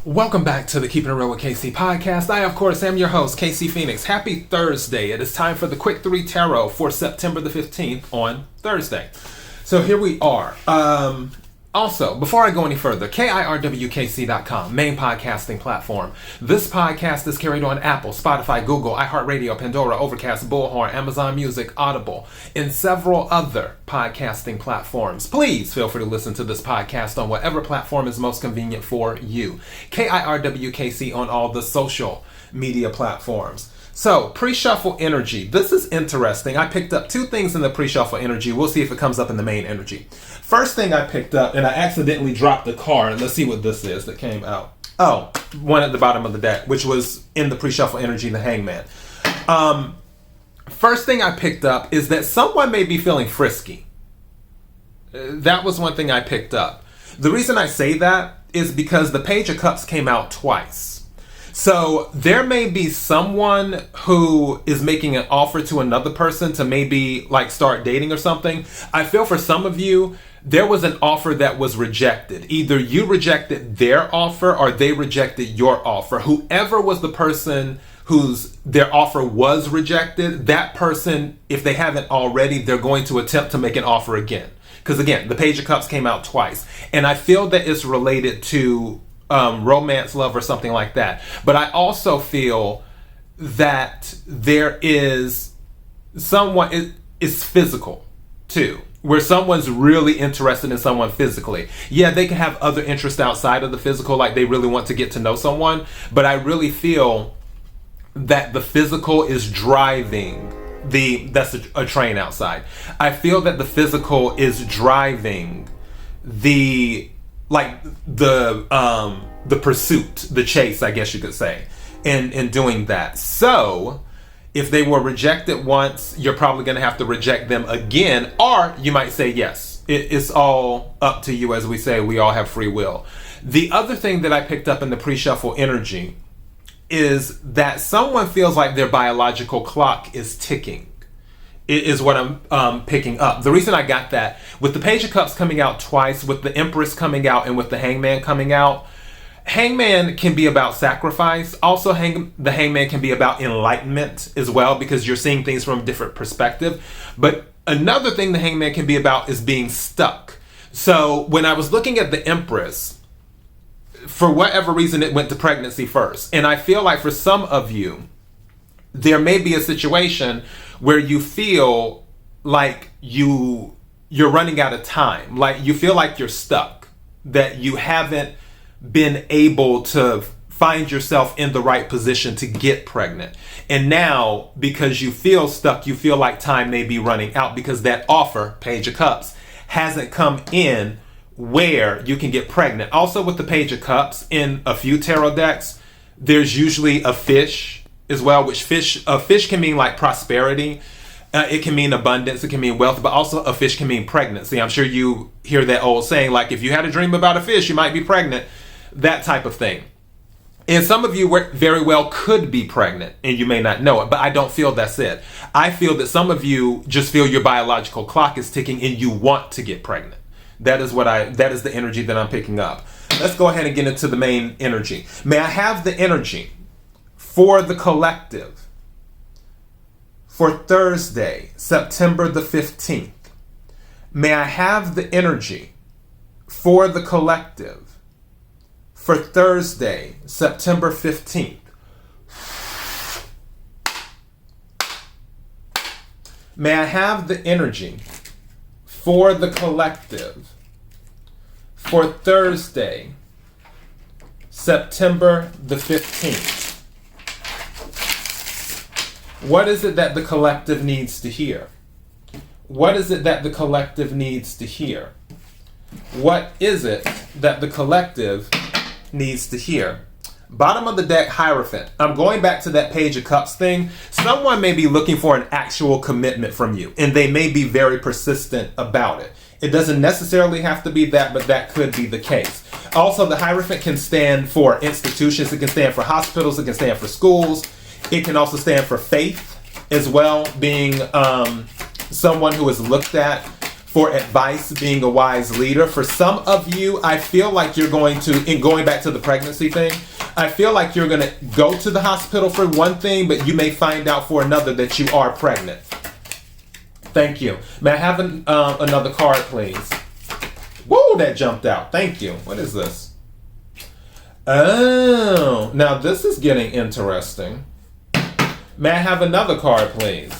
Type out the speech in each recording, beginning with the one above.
Welcome back to the Keeping It Real with KC podcast. I, of course, am your host, KC Phoenix. Happy Thursday. It is time for the Quick 3 Tarot for September the 15th on Thursday. So here we are. Also, before I go any further, KIRWKC.com, main podcasting platform. This podcast is carried on Apple, Spotify, Google, iHeartRadio, Pandora, Overcast, Bullhorn, Amazon Music, Audible, and several other podcasting platforms. Please feel free to listen to this podcast on whatever platform is most convenient for you. KIRWKC on all the social media platforms. So, pre-shuffle energy. This is interesting. I picked up two things in the pre-shuffle energy. We'll see if it comes up in the main energy. First thing I picked up, and I accidentally dropped the card. Let's see what this is that came out. Oh, one at the bottom of the deck, which was in the pre-shuffle energy, the Hangman. First thing I picked up is that someone may be feeling frisky. That was one thing I picked up. The reason I say that is because the Page of Cups came out twice. So there may be someone who is making an offer to another person to maybe like start dating or something. I feel for some of you, there was an offer that was rejected. Either you rejected their offer or they rejected your offer. Whoever was the person whose their offer was rejected, that person, if they haven't already, they're going to attempt to make an offer again. Because again, the Page of Cups came out twice. And I feel that it's related to romance, love, or something like that. But I also feel that there is someone, it's physical too, where someone's really interested in someone physically. Yeah, they can have other interests outside of the physical, like they really want to get to know someone, but I really feel that the physical is driving that's a train outside. I feel that the physical is driving the pursuit, the chase, I guess you could say, in doing that. So if they were rejected once, you're probably going to have to reject them again, or you might say yes. It's all up to you. As we say, we all have free will. The other thing that I picked up in the pre-shuffle energy is that someone feels like their biological clock is ticking. Is what I'm picking up. The reason I got that, with the Page of Cups coming out twice, with the Empress coming out, and with the Hangman coming out, Hangman can be about sacrifice. Also, the Hangman can be about enlightenment as well, because you're seeing things from a different perspective. But another thing the Hangman can be about is being stuck. So when I was looking at the Empress, for whatever reason, it went to pregnancy first. And I feel like for some of you, there may be a situation where you feel like you're running out of time, like you feel like you're stuck, that you haven't been able to find yourself in the right position to get pregnant. And now, because you feel stuck, you feel like time may be running out because that offer, Page of Cups, hasn't come in where you can get pregnant. Also, with the Page of Cups in a few tarot decks, there's usually a fish as well, which a fish can mean like prosperity. It can mean abundance. It can mean wealth, but also a fish can mean pregnancy. I'm sure you hear that old saying, like, if you had a dream about a fish, you might be pregnant, that type of thing. And some of you very well could be pregnant and you may not know it, but I don't feel that's it. I feel that some of you just feel your biological clock is ticking and you want to get pregnant. That is the energy that I'm picking up. Let's go ahead and get into the main energy. May I have the energy for the collective for Thursday, September the 15th. May I have the energy for the collective for Thursday, September 15th. May I have the energy for the collective for Thursday, September the 15th. What is it that the collective needs to hear? What is it that the collective needs to hear? What is it that the collective needs to hear? Bottom of the deck, Hierophant. I'm going back to that Page of Cups thing. Someone may be looking for an actual commitment from you, and they may be very persistent about it. It doesn't necessarily have to be that, but that could be the case. Also, the Hierophant can stand for institutions. It can stand for hospitals. It can stand for schools. It can also stand for faith as well, being someone who is looked at for advice, being a wise leader. For some of you, I feel like you're going to, in going back to the pregnancy thing, I feel like you're going to go to the hospital for one thing, but you may find out for another that you are pregnant. Thank you. May I have another card, please? Whoa, that jumped out. Thank you. What is this? Oh, now this is getting interesting. May I have another card, please?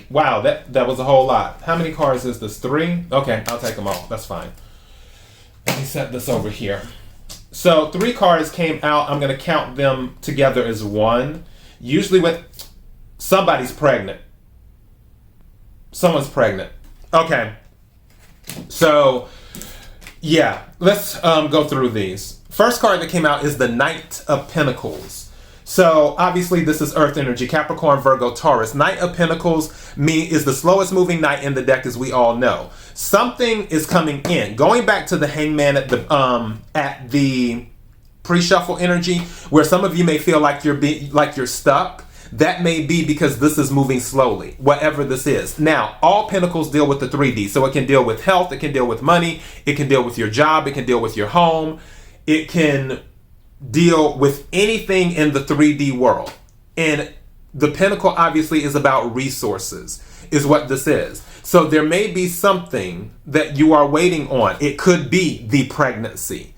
Wow, that was a whole lot. How many cards is this? 3? Okay, I'll take them all. That's fine. Let me set this over here. So 3 cards came out. I'm going to count them together as 1. Usually when somebody's pregnant. Someone's pregnant. Okay. So, yeah, let's go through these. First card that came out is the Knight of Pentacles. So obviously this is Earth energy, Capricorn, Virgo, Taurus. Knight of Pentacles is the slowest moving knight in the deck, as we all know. Something is coming in. Going back to the Hangman at the pre-shuffle energy, where some of you may feel like you're stuck. That may be because this is moving slowly, whatever this is. Now, all pentacles deal with the 3D. So it can deal with health, it can deal with money, it can deal with your job, it can deal with your home, it can deal with anything in the 3D world. And the pentacle obviously is about resources, is what this is. So there may be something that you are waiting on. It could be the pregnancy,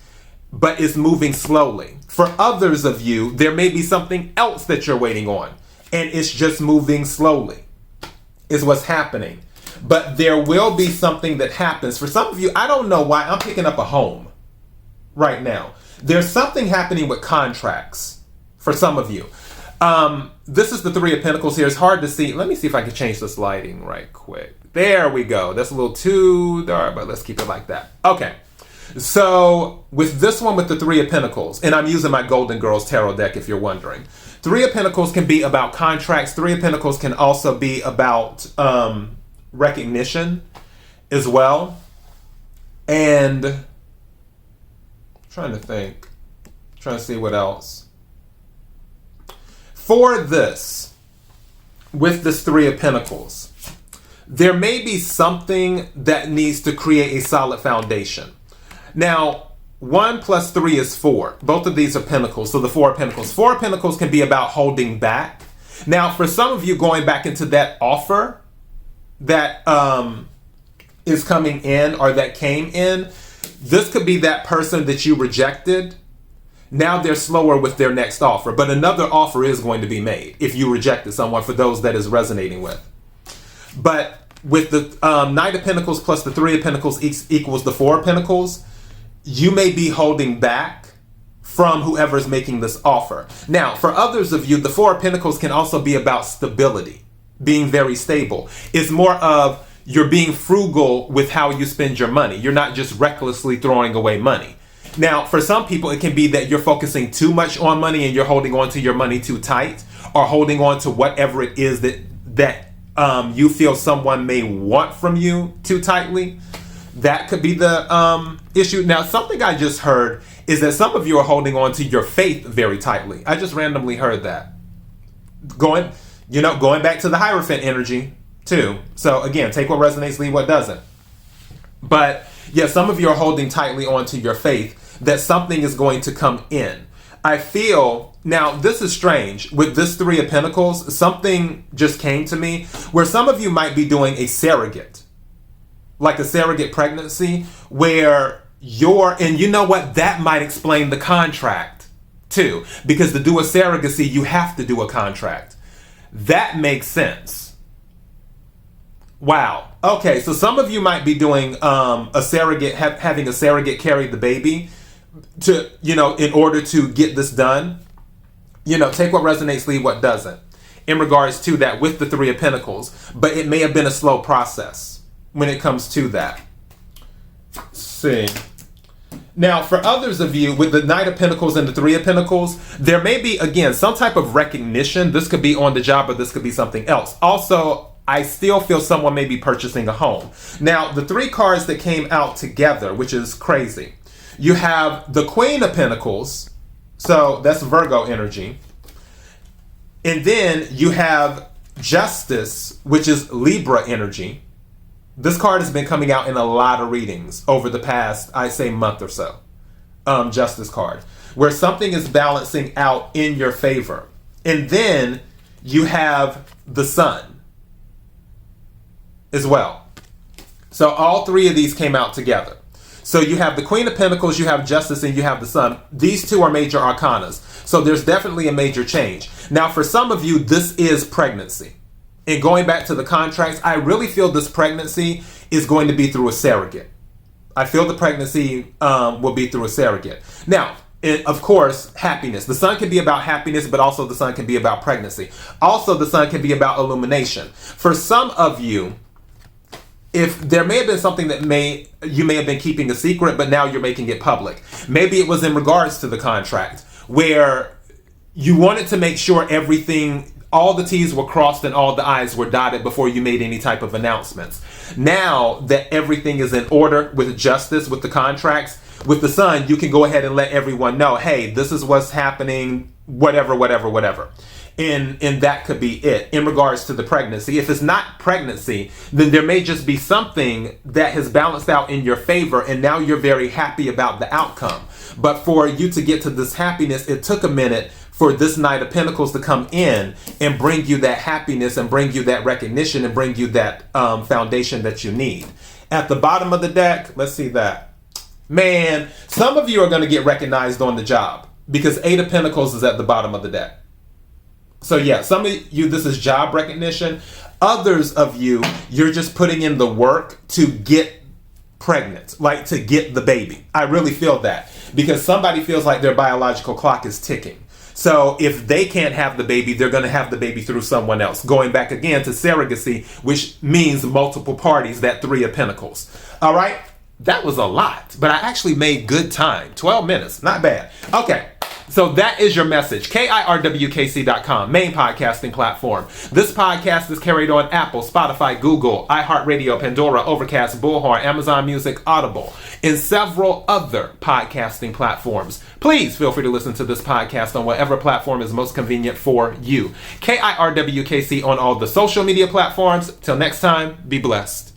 but it's moving slowly. For others of you, there may be something else that you're waiting on, and it's just moving slowly, is what's happening. But there will be something that happens. For some of you, I don't know why, I'm picking up a home right now. There's something happening with contracts for some of you. This is the 3 of Pentacles here. It's hard to see. Let me see if I can change this lighting right quick. There we go. That's a little too dark, but let's keep it like that. Okay. So with this one, with the 3 of Pentacles, and I'm using my Golden Girls Tarot deck if you're wondering. 3 of Pentacles can be about contracts. 3 of Pentacles can also be about recognition as well. And trying to think, trying to see what else. For this, with this 3 of Pentacles, there may be something that needs to create a solid foundation. Now, 1 plus 3 is 4. Both of these are Pentacles, so the 4 of Pentacles. 4 of Pentacles can be about holding back. Now, for some of you, going back into that offer that is coming in or that came in, this could be that person that you rejected. Now they're slower with their next offer, but another offer is going to be made if you rejected someone, for those that is resonating with. But with the Knight of Pentacles plus the 3 of Pentacles equals the 4 of Pentacles, you may be holding back from whoever's making this offer. Now, for others of you, the 4 of Pentacles can also be about stability, being very stable. It's more of you're being frugal with how you spend your money. You're not just recklessly throwing away money. Now, for some people, it can be that you're focusing too much on money and you're holding on to your money too tight, or holding on to whatever it is that you feel someone may want from you too tightly. That could be the issue. Now, something I just heard is that some of you are holding on to your faith very tightly. I just randomly heard that. Going back to the Hierophant energy too. So again, take what resonates, leave what doesn't. But yeah, some of you are holding tightly onto your faith that something is going to come in. I feel, now this is strange, with this 3 of Pentacles, something just came to me where some of you might be doing a surrogate, like a surrogate pregnancy, where and you know what, that might explain the contract too, because to do a surrogacy, you have to do a contract. That makes sense. Wow. Okay, so some of you might be doing a surrogate, having a surrogate carry the baby to, in order to get this done. Take what resonates, leave what doesn't, in regards to that with the 3 of Pentacles. But it may have been a slow process when it comes to that. Let's see. Now, for others of you, with the Knight of Pentacles and the 3 of Pentacles, there may be, again, some type of recognition. This could be on the job, or this could be something else. Also, I still feel someone may be purchasing a home. Now, the 3 cards that came out together, which is crazy. You have the Queen of Pentacles So that's Virgo energy. And then you have Justice, which is Libra energy. This card has been coming out in a lot of readings over the past, I'd say, month or so. Justice card, where something is balancing out in your favor. And then you have the Sun as well. So all three of these came out together. So you have the Queen of Pentacles, you have Justice, and you have the Sun. These two are major arcanas. So there's definitely a major change. Now, for some of you, this is pregnancy. And going back to the contracts, I really feel this pregnancy is going to be through a surrogate. I feel the pregnancy will be through a surrogate. Now, of course, happiness. The Sun can be about happiness, but also the Sun can be about pregnancy. Also, the Sun can be about illumination. For some of you, if there may have been something that you may have been keeping a secret, but now you're making it public. Maybe it was in regards to the contract, where you wanted to make sure everything, all the T's were crossed and all the I's were dotted before you made any type of announcements. Now that everything is in order with Justice, with the contracts, with the Sun, you can go ahead and let everyone know, hey, this is what's happening, whatever. And that could be it in regards to the pregnancy. If it's not pregnancy, then there may just be something that has balanced out in your favor, and now you're very happy about the outcome. But for you to get to this happiness, it took a minute for this Knight of Pentacles to come in and bring you that happiness and bring you that recognition and bring you that foundation that you need. At the bottom of the deck, let's see that. Man, some of you are going to get recognized on the job because Eight of Pentacles is at the bottom of the deck. So yeah, some of you, this is job recognition. Others of you, you're just putting in the work to get pregnant, like to get the baby. I really feel that because somebody feels like their biological clock is ticking. So if they can't have the baby, they're going to have the baby through someone else. Going back again to surrogacy, which means multiple parties, that Three of Pentacles. All right, that was a lot, but I actually made good time. 12 minutes, not bad. Okay. So that is your message. KIRWKC.com, main podcasting platform. This podcast is carried on Apple, Spotify, Google, iHeartRadio, Pandora, Overcast, Bullhorn, Amazon Music, Audible, and several other podcasting platforms. Please feel free to listen to this podcast on whatever platform is most convenient for you. KIRWKC on all the social media platforms. Till next time, be blessed.